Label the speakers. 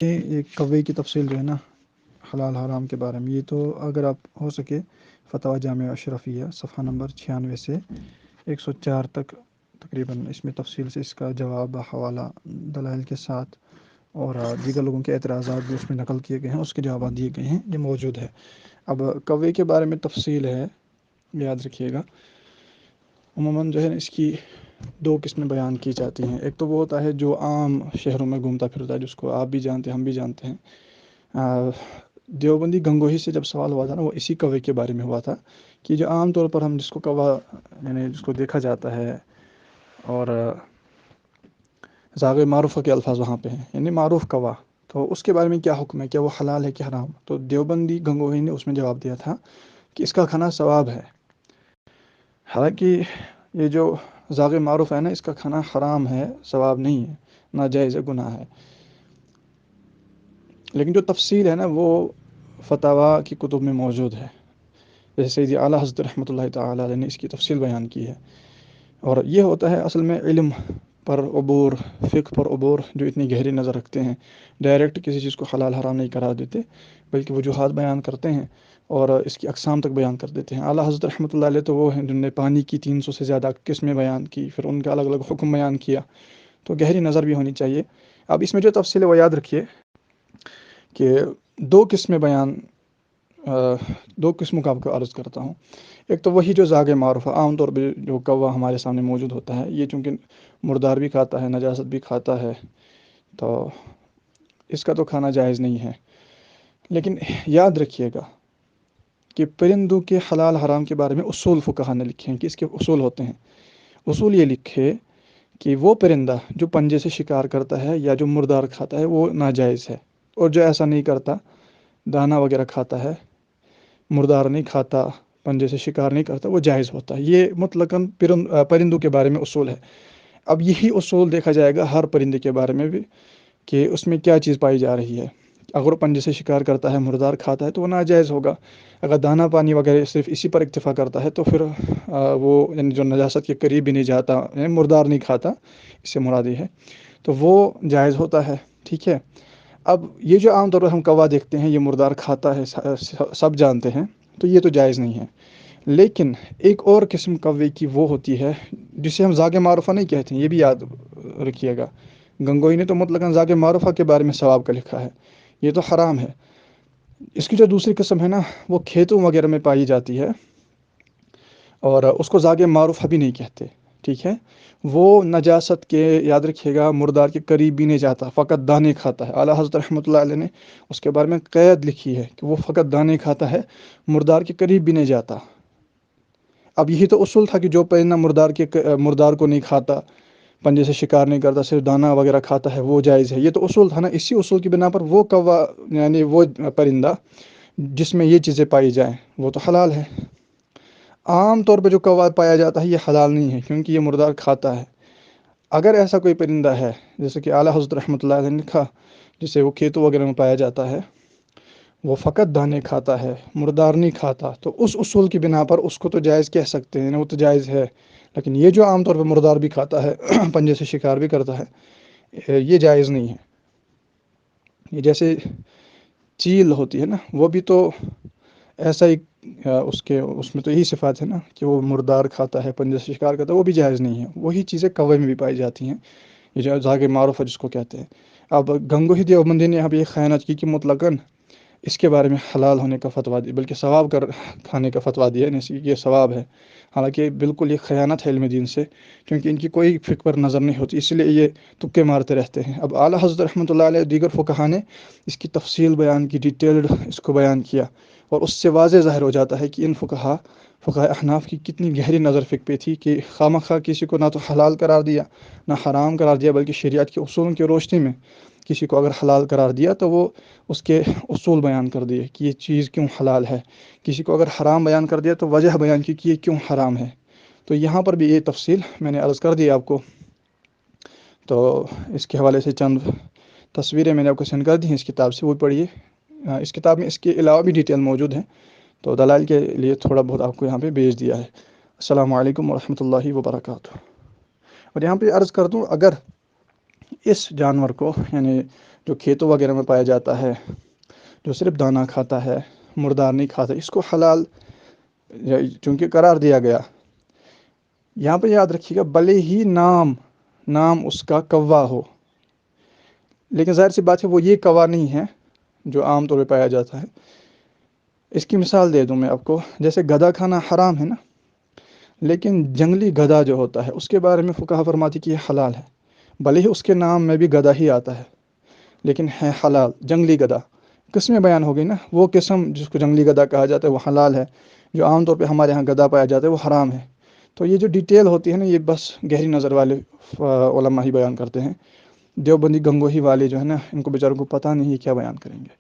Speaker 1: ایک کوے کی تفصیل جو ہے نا حلال حرام کے بارے میں، یہ تو اگر آپ ہو سکے فتاوی جامعہ اشرفیہ صفحہ نمبر 96 سے 104 تک تقریباً اس میں تفصیل سے اس کا جواب حوالہ دلائل کے ساتھ اور دیگر لوگوں کے اعتراضات بھی اس میں نقل کیے گئے ہیں، اس کے جوابات دیے گئے ہیں، یہ موجود ہے۔ اب کوے کے بارے میں تفصیل ہے، یاد رکھیے گا۔ عموماً جو ہے اس کی دو قسمیں بیان کی جاتی ہیں۔ ایک تو وہ ہوتا ہے جو عام شہروں میں گھومتا پھرتا ہے، جس کو آپ بھی جانتے ہیں، ہم بھی جانتے ہیں۔ دیوبندی گنگوہی سے جب سوال ہوا تھا نا، وہ اسی کوے کے بارے میں ہوا تھا کہ جو عام طور پر ہم جس کو کوا یعنی جس کو دیکھا جاتا ہے، اور زاغ معروفہ کے الفاظ وہاں پہ ہیں، یعنی معروف کوا، تو اس کے بارے میں کیا حکم ہے، کیا وہ حلال ہے کہ حرام؟ تو دیوبندی گنگوہی نے اس میں جواب دیا تھا کہ اس کا کھانا ثواب ہے۔ حالانکہ یہ جو زاغ معروف ہے نا، اس کا کھانا حرام ہے، ثواب نہیں ہے، ناجائز گناہ ہے۔ لیکن جو تفصیل ہے نا وہ فتاوی کی کتب میں موجود ہے، جیسے سیدی اعلیٰ حضرت رحمۃ اللہ تعالیٰ علیہ نے اس کی تفصیل بیان کی ہے۔ اور یہ ہوتا ہے اصل میں علم پر عبور، فقہ پر عبور، جو اتنی گہری نظر رکھتے ہیں، ڈائریکٹ کسی چیز کو حلال حرام نہیں قرار دیتے، بلکہ وجوہات بیان کرتے ہیں اور اس کی اقسام تک بیان کر دیتے ہیں۔ اعلیٰ حضرت رحمۃ اللہ علیہ تو وہ ہیں جنہوں نے پانی کی 300 سے زیادہ قسمیں بیان کی، پھر ان کا الگ الگ حکم بیان کیا، تو گہری نظر بھی ہونی چاہیے۔ اب اس میں جو تفصیل ہے وہ یاد رکھیے کہ دو قسمیں دو قسموں کا آپ کو عرض کرتا ہوں۔ ایک تو وہی جو زاغ معروف ہے، عام طور پہ جو کوا ہمارے سامنے موجود ہوتا ہے، یہ چونکہ مردار بھی کھاتا ہے، نجاست بھی کھاتا ہے، تو اس کا تو کھانا جائز نہیں ہے۔ لیکن یاد رکھیے گا کہ پرندوں کے حلال حرام کے بارے میں اصول فقہا نے لکھے ہیں کہ اس کے اصول ہوتے ہیں۔ اصول یہ لکھے کہ وہ پرندہ جو پنجے سے شکار کرتا ہے یا جو مردار کھاتا ہے وہ ناجائز ہے، اور جو ایسا نہیں کرتا، دانہ وغیرہ کھاتا ہے، مردار نہیں کھاتا، پنجے سے شکار نہیں کرتا، وہ جائز ہوتا ہے۔ یہ مطلقاً پرندوں کے بارے میں اصول ہے۔ اب یہی اصول دیکھا جائے گا ہر پرندے کے بارے میں بھی، کہ اس میں کیا چیز پائی جا رہی ہے۔ اگر وہ پنجے سے شکار کرتا ہے، مردار کھاتا ہے، تو وہ ناجائز ہوگا۔ اگر دانہ پانی وغیرہ صرف اسی پر اکتفا کرتا ہے، تو پھر وہ یعنی جو نجاست کے قریب بھی نہیں جاتا، یعنی مردار نہیں کھاتا، اس سے مراد یہ ہے، تو وہ جائز ہوتا ہے۔ ٹھیک ہے۔ اب یہ جو عام طور پر ہم کوا دیکھتے ہیں، یہ مردار کھاتا ہے، سب جانتے ہیں، تو یہ تو جائز نہیں ہے۔ لیکن ایک اور قسم کوے کی وہ ہوتی ہے جسے ہم زاغ معروفہ نہیں کہتے ہیں، یہ بھی یاد رکھیے گا۔ گنگوئی نے تو مطلقاً زاغ معروفہ کے بارے میں ثواب کا لکھا ہے، یہ تو حرام ہے۔ اس کی جو دوسری قسم ہے نا، وہ کھیتوں وغیرہ میں پائی جاتی ہے، اور اس کو زاغ معروفہ بھی نہیں کہتے۔ ٹھیک ہے۔ وہ نجاست کے، یاد رکھیے گا، مردار کے قریب بھی نہیں جاتا، فقط دانے کھاتا ہے۔ اعلیٰ حضرت رحمۃ اللہ علیہ نے اس کے بارے میں قید لکھی ہے کہ وہ فقط دانے کھاتا ہے، مردار کے قریب بھی نہیں جاتا۔ اب یہی تو اصول تھا کہ جو پرندہ مردار کو نہیں کھاتا، پنجے سے شکار نہیں کرتا، صرف دانہ وغیرہ کھاتا ہے، وہ جائز ہے۔ یہ تو اصول تھا نا، اسی اصول کی بنا پر وہ کوا یعنی وہ پرندہ جس میں یہ چیزیں پائی جائیں وہ تو حلال ہے۔ عام طور پہ جو کوا پایا جاتا ہے یہ حلال نہیں ہے، کیونکہ یہ مردار کھاتا ہے۔ اگر ایسا کوئی پرندہ ہے جیسے کہ اعلیٰ حضرت رحمۃ اللہ علیہ نے لکھا، جسے وہ کھیتوں وغیرہ میں پایا جاتا ہے، وہ فقط دانے کھاتا ہے، مردار نہیں کھاتا، تو اس اصول کی بنا پر اس کو تو جائز کہہ سکتے ہیں، وہ تو جائز ہے۔ لیکن یہ جو عام طور پہ مردار بھی کھاتا ہے، پنجے سے شکار بھی کرتا ہے، یہ جائز نہیں ہے۔ یہ جیسے چیل ہوتی ہے نا، وہ بھی تو ایسا ہی، اس میں تو یہی صفات ہے نا کہ وہ مردار کھاتا ہے، پنجے سے شکار کرتا ہے، وہ بھی جائز نہیں ہے۔ وہی چیزیں کوے میں بھی پائی جاتی ہیں، یہ جو زاغ معروف ہے جس کو کہتے ہیں۔ اب گنگوہی دیوبندی نے اب یہ خیانت کی کہ مطلقاً اس کے بارے میں حلال ہونے کا فتویٰ دیا، بلکہ ثواب کر کھانے کا فتویٰ دیا، یہ ثواب ہے۔ حالانکہ بالکل یہ خیانت ہے علم دین سے، کیونکہ ان کی کوئی فکر پر نظر نہیں ہوتی، اس لیے یہ تکے مارتے رہتے ہیں۔ اب اعلیٰ حضرت رحمۃ اللہ علیہ دیگر فقہا نے اس کی تفصیل بیان کی، ڈیٹیلڈ اس کو بیان کیا، اور اس سے واضح ظاہر ہو جاتا ہے کہ ان فقہا احناف کی کتنی گہری نظر فکر پہ تھی کہ خواہ کسی کو نہ تو حلال قرار دیا نہ حرام قرار دیا، بلکہ شریعت کے اصولوں کی روشنی میں کسی کو اگر حلال قرار دیا تو وہ اس کے اصول بیان کر دیے کہ یہ چیز کیوں حلال ہے، کسی کو اگر حرام بیان کر دیا تو وجہ بیان کی کہ یہ کیوں حرام ہے۔ تو یہاں پر بھی یہ تفصیل میں نے عرض کر دی آپ کو، تو اس کے حوالے سے چند تصویریں میں نے آپ کو سینڈ کر دی ہیں اس کتاب سے، وہ پڑھیے۔ اس کتاب میں اس کے علاوہ بھی ڈیٹیل موجود ہیں، تو دلائل کے لیے تھوڑا بہت آپ کو یہاں پہ بھیج دیا ہے۔ السلام علیکم ورحمۃ اللہ وبرکاتہ۔ اور یہاں پہ عرض کر دوں، اگر اس جانور کو یعنی جو کھیتوں وغیرہ میں پایا جاتا ہے، جو صرف دانہ کھاتا ہے، مردار نہیں کھاتا، اس کو حلال چونکہ قرار دیا گیا۔ یہاں پہ یاد رکھیے گا، بھلے ہی نام اس کا کوا ہو، لیکن ظاہر سی بات ہے وہ یہ کوا نہیں ہے جو عام طور پہ پایا جاتا ہے۔ اس کی مثال دے دوں میں آپ کو، جیسے گدھا کھانا حرام ہے نا، لیکن جنگلی گدھا جو ہوتا ہے اس کے بارے میں فقہا فرماتی کہ یہ حلال ہے، بھلے ہی اس کے نام میں بھی گدھا ہی آتا ہے، لیکن ہے حلال۔ جنگلی گدھا قسمیں بیان ہو گئی نا، وہ قسم جس کو جنگلی گدھا کہا جاتا ہے وہ حلال ہے، جو عام طور پہ ہمارے یہاں گدھا پایا جاتا ہے وہ حرام ہے۔ تو یہ جو ڈیٹیل ہوتی ہے نا، یہ بس گہری نظر والے علماء ہی بیان کرتے ہیں۔ دیوبندی گنگوہی والے جو ہے نا، ان کو بیچاروں کو پتہ نہیں ہے کیا بیان کریں گے۔